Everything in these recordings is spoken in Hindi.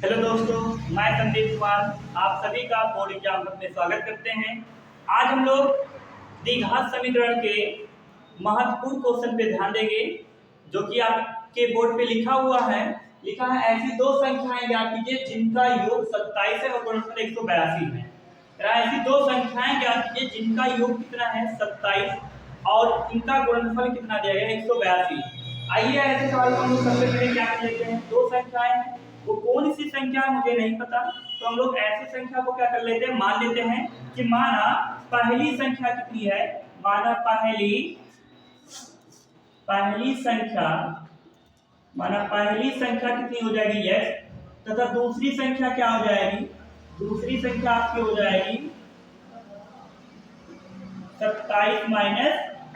हेलो दोस्तों, मैं संदीप कुमार आप सभी का बोर्ड एग्जाम में स्वागत करते हैं। आज हम लोग द्विघात समीकरण के महत्वपूर्ण क्वेश्चन पे ध्यान देंगे, जो कि आपके बोर्ड पे लिखा हुआ है। लिखा है ऐसी दो संख्याएं ज्ञात कीजिए जिनका योग 27 है और गुणनफल 182 है। ऐसी दो संख्याएं ज्ञात कीजिए जिनका योग कितना है 27 और इनका गुणनफल कितना दिया गया है 182। आइए ऐसे सवाल को हम लोग सबसे पहले क्या लेते हैं, दो संख्याएं हैं, वो कौन सी संख्या है मुझे नहीं पता, तो हम लोग ऐसी संख्या को क्या कर लेते हैं, मान लेते हैं कि माना पहली संख्या कितनी है, माना पहली संख्या कितनी हो जाएगी x, तथा दूसरी संख्या क्या हो जाएगी, दूसरी संख्या आपकी हो जाएगी 27 माइनस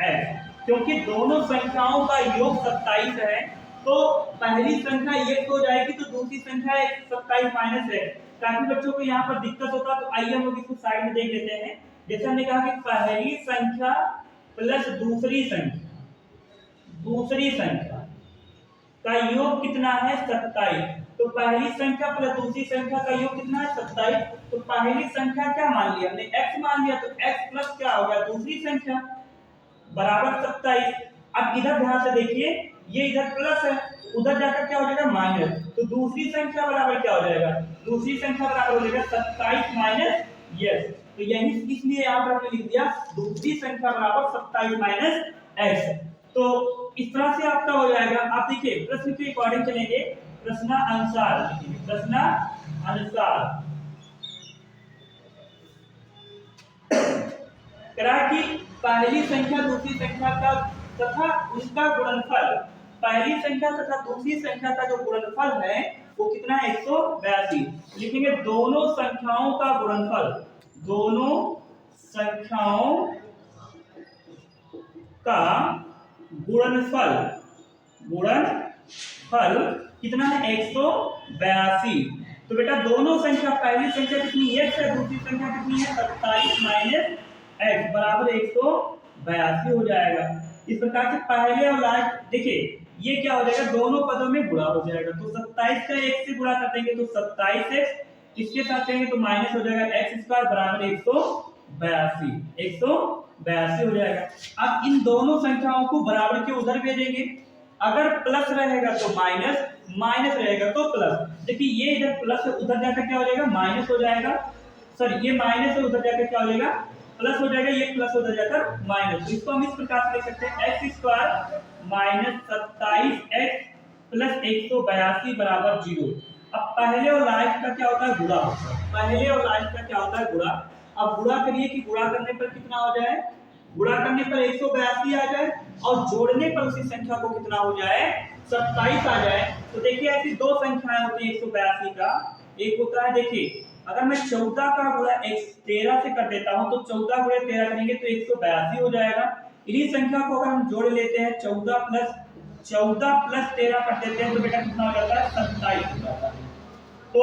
x। क्योंकि दोनों संख्याओं का योग 27 है तो पहली संख्या एक हो जाएगी तो दूसरी संख्या 27 माइनस है। ताकि बच्चों को यहाँ पर दिक्कत होता तो आइए हम लोग इसको साइड में देख लेते हैं। जैसे हमने कहा कि पहली संख्या प्लस दूसरी संख्या का योग कितना है 27, तो पहली संख्या प्लस दूसरी संख्या का योग कितना है 27। तो पहली संख्या क्या मान लिया हमने, x मान लिया, तो x प्लस क्या हो गया दूसरी संख्या बराबर 27। अब इधर ध्यान से देखिए, ये इधर प्लस है, उधर जाकर क्या हो जाएगा माइनस, तो दूसरी संख्या बराबर क्या हो जाएगा, दूसरी संख्या बराबर हो जाएगा 27 माइनस यस। तो यही इसलिए यहाँ पर हमने लिख दिया दूसरी संख्या बराबर 27 माइनस x। तो इस तरह से आपका हो जाएगा। आप देखिए प्रश्न के अकॉर्डिंग चलेंगे, प्रश्नानुसार करा कि पहली संख्या दूसरी संख्या का तथा उसका गुणनफल, पहली संख्या तथा दूसरी संख्या का जो गुणनफल है वो कितना है 182। लिखेंगे दोनों संख्याओं का गुणनफल, दोनों संख्याओं का गुणनफल कितना है 182। तो बेटा दोनों संख्या, पहली संख्या कितनी x है, दूसरी संख्या कितनी है 27 माइनस x बराबर 182 हो जाएगा। इस प्रकार से पहले और लास्ट देखिए ये क्या हो जाएगा, दोनों पदों में गुणा हो जाएगा। तो 27 का x से गुणा कर देंगे तो 27x, इसके साथ देंगे तो माइनस हो जाएगा x स्क्वायर बराबर 182 हो जाएगा। अब इन दोनों संख्याओं को बराबर के उधर भेजेंगे, अगर प्लस रहेगा तो माइनस, माइनस रहेगा तो प्लस। देखिए ये इधर प्लस है, उधर जाकर क्या हो जाएगा माइनस हो जाएगा, सॉरी ये माइनस है, उधर जाकर क्या हो जाएगा प्लस हो जाएगा, ये प्लस उधर जाकर माइनस। तो इसको हम इस प्रकार से लिख सकते हैं x square minus 27x plus 182 बराबर 0। अब पहले और लास्ट का क्या होता है गुणा होता है, पहले और लास्ट का क्या होता है गुणा। अब गुणा करिए कि गुणा करने पर कितना हो जाए, गुणा करने पर 182 आ जाए और जोड़ने पर उसी संख्या को कितना हो जाए 27 आ जाए। तो देखिए ऐसी दो संख्याएं होती है 182 का, एक होता है देखिए अगर मैं 14 का गुणा 13 से कर देता हूं तो 14 गुणे 13 करेंगे तो 182 हो जाएगा। इन्हीं संख्या को अगर हम जोड़ लेते हैं 14 प्लस 13 कर देते हैं तो बेटा कितना हो जाता है 27 हो जाता है। तो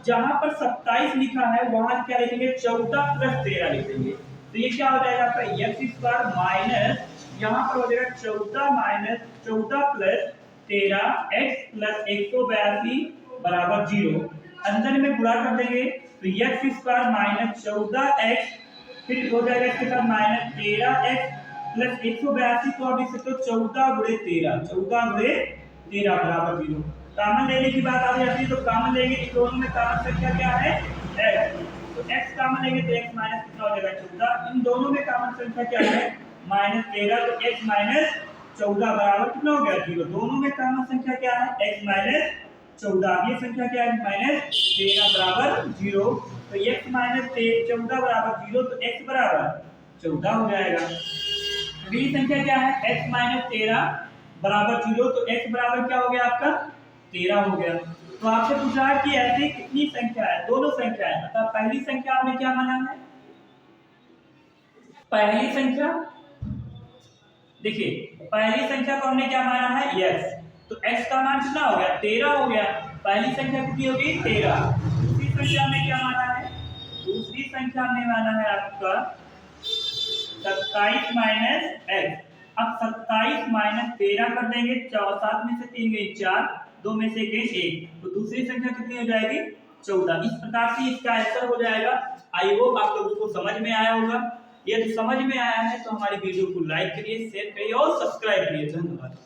जहां पर 27 लिखा है वहां क्या लिखेंगे 14 प्लस 13 लिखेंगे। तो ये क्या हो जाएगा आपका x स्क्वायर माइनस यहाँ पर हो जाएगा 14 प्लस 13 x प्लस 182 बराबर 0। अंदर में गुणा कर देंगे तो x स्क्वायर माइनस 14x फिर हो जाएगा इसके साथ माइनस 13x प्लस 182 को आप लिख सकते हो 14 गुणे 13 बराबर 0। कॉमन लेने की बात आ जाती है तो कॉमन लेंगे, इन दोनों में कॉमन संख्या क्या है x, तो x कॉमन लेंगे तो x माइनस कितना हो जाएगा 14। इन दोनों में कॉमन संख्या क्या है माइनस 13, तो x माइनस 14 बराबर कितना हो गया 0। दोनों में कॉमन संख्या क्या है x माइनस 14, ये संख्या क्या है माइनस 13 बराबर 0। तो x माइनस 14 बराबर 0 तो x बराबर 14 हो जाएगा। अगली संख्या क्या है x माइनस 13 बराबर 0, तो x बराबर क्या हो गया आपका 13 हो गया। तो आपसे पूछा है कि ऐसी कितनी संख्या है, दोनों संख्या है, मतलब पहली संख्या आपने क्या माना है, पहली संख्या देखिए पहली संख्या को हमने क्या माना है x, तो x का मान कितना हो गया 13 हो गया। पहली संख्या कितनी होगी 13। दूसरी संख्या में क्या माना है, दूसरी संख्या में माना है आपका 27 माइनस x। अब 27 माइनस 13 कर देंगे, 7 में से 3 गई 4 2 में से एक, तो दूसरी संख्या कितनी हो जाएगी 14। इस प्रकार से इसका आंसर हो जाएगा। आई होप आप लोगों को समझ में आया होगा। यदि समझ में आया है तो हमारी वीडियो को लाइक करिए, शेयर करिए और सब्सक्राइब करिए। धन्यवाद।